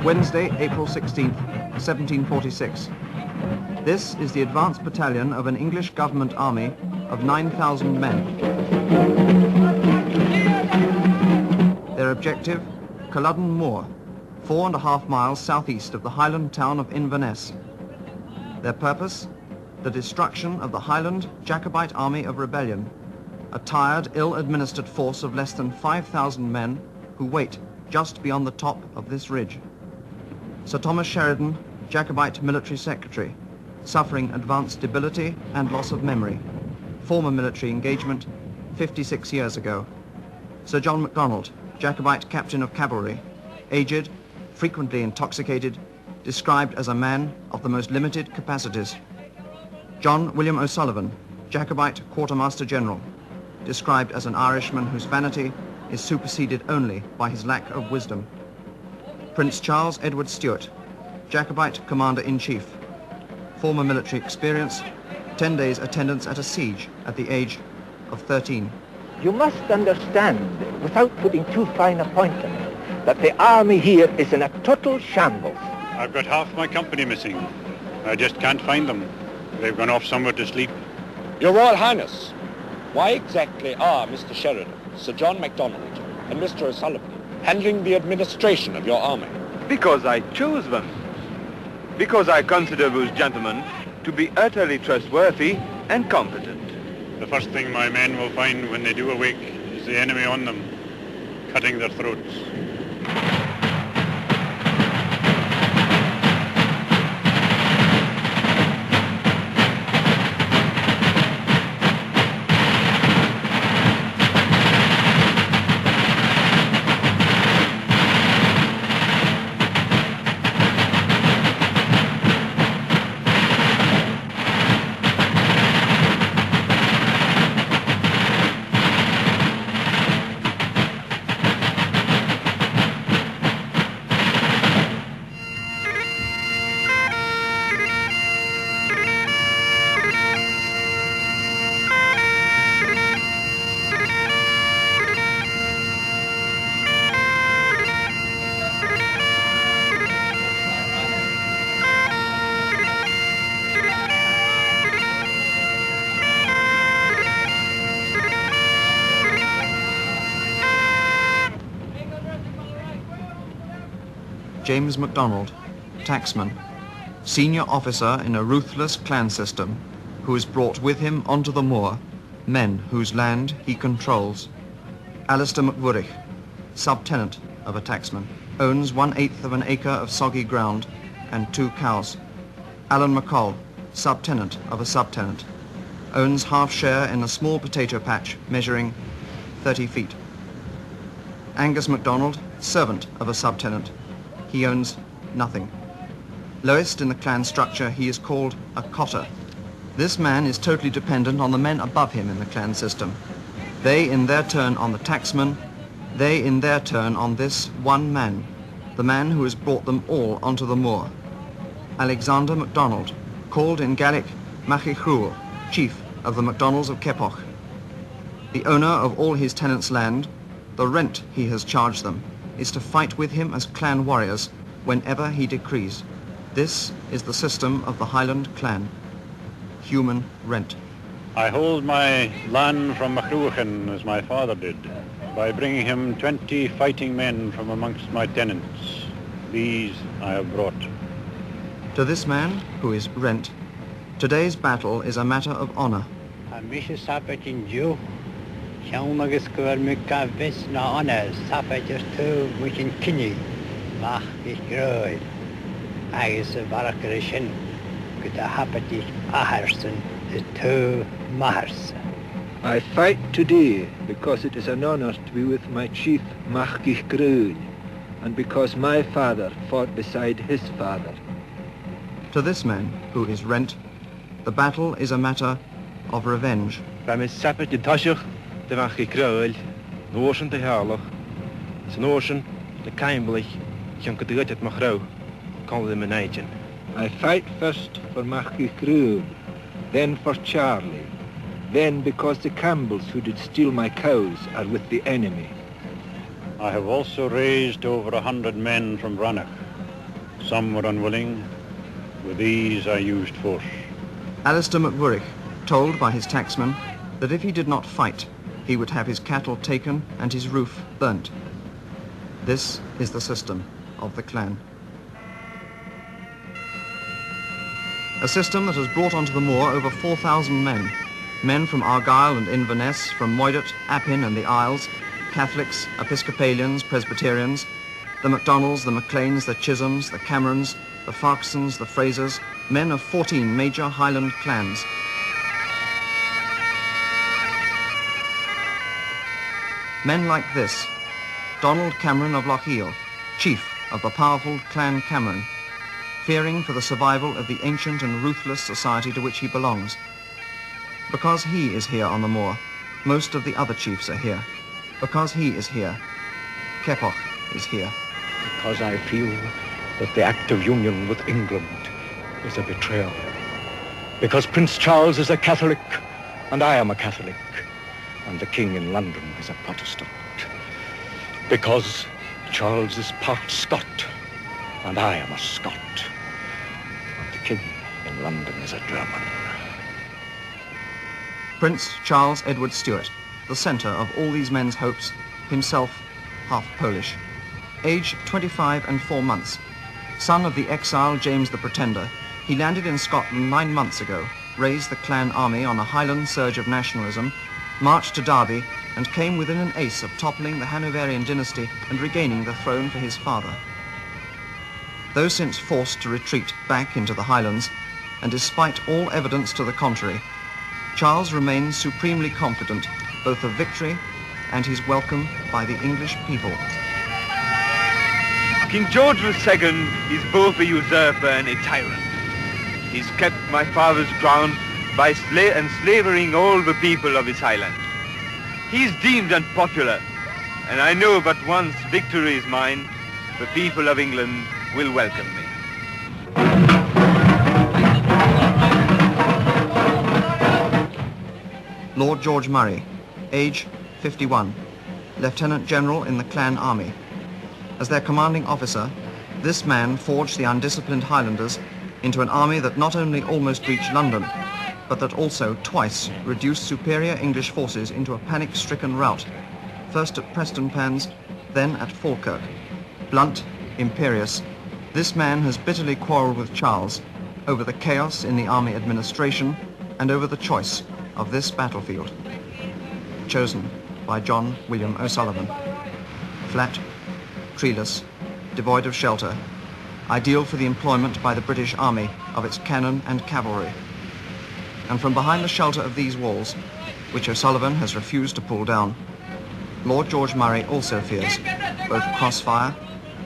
Wednesday, April 16th, 1746. This is the advance battalion of an English government army of 9,000 men. Their objective, Culloden Moor, 4.5 miles southeast of the Highland town of Inverness. Their purpose, the destruction of the Highland Jacobite army of rebellion, a tired, ill-administered force of less than 5,000 men who wait just beyond the top of this ridge. Sir Thomas Sheridan, Jacobite military secretary, suffering advanced debility and loss of memory. Former military engagement 56 years ago. Sir John MacDonald, Jacobite captain of cavalry, aged, frequently intoxicated, described as a man of the most limited capacities. John William O'Sullivan, Jacobite quartermaster general, described as an Irishman whose vanity is superseded only by his lack of wisdom. Prince Charles Edward Stuart, Jacobite commander-in-chief, former military experience, 10 days attendance at a siege at the age of 13. You must understand, without putting too fine a point on it, that the army here is in a total shambles. I've got half my company missing. I just can't find them. They've gone off somewhere to sleep. Your Royal Highness, why exactly are Mr. Sheridan, Sir John MacDonald, and Mr. O'Sullivan handling the administration of your army? Because I chose them. Because I consider those gentlemen to be utterly trustworthy and competent. The first thing my men will find when they do awake is the enemy on them, cutting their throats. James MacDonald, tacksman, senior officer in a ruthless clan system, who has brought with him onto the moor men whose land he controls. Alistair MacWurrich, subtenant of a tacksman, owns 1/8 of an acre of soggy ground and 2 cows. Alan McCall, subtenant of a subtenant, owns half share in a small potato patch measuring 30 feet. Angus MacDonald, servant of a subtenant. He owns nothing. Lowest in the clan structure, he is called a cotter. This man is totally dependent on the men above him in the clan system. They in their turn on the tacksman, they in their turn on this one man, the man who has brought them all onto the moor. Alexander MacDonald, called in Gaelic Machichrúil, chief of the MacDonalds of Keppoch. The owner of all his tenants' land, the rent he has charged them, is to fight with him as clan warriors whenever he decrees. This is the system of the Highland clan. Human rent. I hold my land from Machruachan as my father did, by bringing him 20 fighting men from amongst my tenants. These I have brought. To this man, who is rent, today's battle is a matter of honor. Agus gofuil mu gabhis na honor, sapaidir tú mucin cinni, mach ich groid. Agus a bharachar sin, go da hapatí aharsan is tú maharsa. I fight today because it is an honor to be with my chief Machgich Grún, and because my father fought beside his father. To this man, who is rent, the battle is a matter of revenge. De Machgich Grún, Noorsen te Herlach, San Noorsen, de Keimblich, Jan Kadugat Machrou, called them an agent. I fight first for Machgich Grún, then for Charlie, then because the Campbells who did steal my cows are with the enemy. I have also raised over 100 men from Ranach. Some were unwilling. With these I used force. Alistair MacWurrick, told by his tacksman that if he did not fight, he would have his cattle taken and his roof burnt. This is the system of the clan. A system that has brought onto the moor over 4,000 men. Men from Argyll and Inverness, from Moidart, Appin and the Isles, Catholics, Episcopalians, Presbyterians, the MacDonalds, the MacLeans, the Chisholms, the Camerons, the Farquharsons, the Frasers, men of 14 major Highland clans. Men like this: Donald Cameron of Lochiel, chief of the powerful Clan Cameron, fearing for the survival of the ancient and ruthless society to which he belongs. Because he is here on the moor, most of the other chiefs are here. Because he is here, Keppoch is here. Because I feel that the act of union with England is a betrayal. Because Prince Charles is a Catholic, and I am a Catholic, and the King in London is a Protestant. Because Charles is part Scot, and I am a Scot, and the King in London is a German. Prince Charles Edward Stuart, the centre of all these men's hopes, himself half Polish. Age 25 and 4 months. Son of the exile James the Pretender, he landed in Scotland 9 months ago, raised the clan army on a Highland surge of nationalism, marched to Derby, and came within an ace of toppling the Hanoverian dynasty and regaining the throne for his father. Though since forced to retreat back into the Highlands, and despite all evidence to the contrary, Charles remains supremely confident both of victory and his welcome by the English people. King George II is both a usurper and a tyrant. He's kept my father's ground by enslaving all the people of his highland. He's deemed unpopular, and I know that once victory is mine, the people of England will welcome me. Lord George Murray, age 51, Lieutenant General in the Clan Army. As their commanding officer, this man forged the undisciplined Highlanders into an army that not only almost reached London, but that also twice reduced superior English forces into a panic-stricken rout, first at Prestonpans, then at Falkirk. Blunt, imperious, this man has bitterly quarrelled with Charles over the chaos in the army administration and over the choice of this battlefield. Chosen by John William O'Sullivan. Flat, treeless, devoid of shelter, ideal for the employment by the British Army of its cannon and cavalry. And from behind the shelter of these walls, which O'Sullivan has refused to pull down, Lord George Murray also fears both crossfire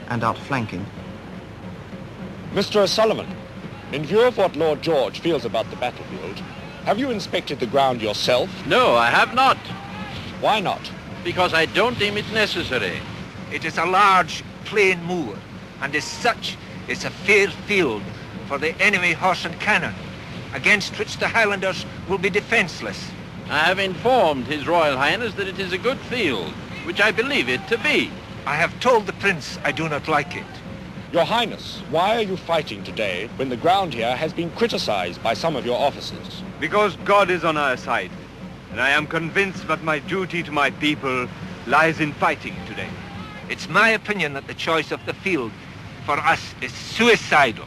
and outflanking. Mr. O'Sullivan, in view of what Lord George feels about the battlefield, have you inspected the ground yourself? No, I have not. Why not? Because I don't deem it necessary. It is a large, plain moor, and as such, it's a fair field for the enemy horse and cannon, against which the Highlanders will be defenceless. I have informed His Royal Highness that it is a good field, which I believe it to be. I have told the Prince I do not like it. Your Highness, why are you fighting today when the ground here has been criticized by some of your officers? Because God is on our side, and I am convinced that my duty to my people lies in fighting today. It's my opinion that the choice of the field for us is suicidal.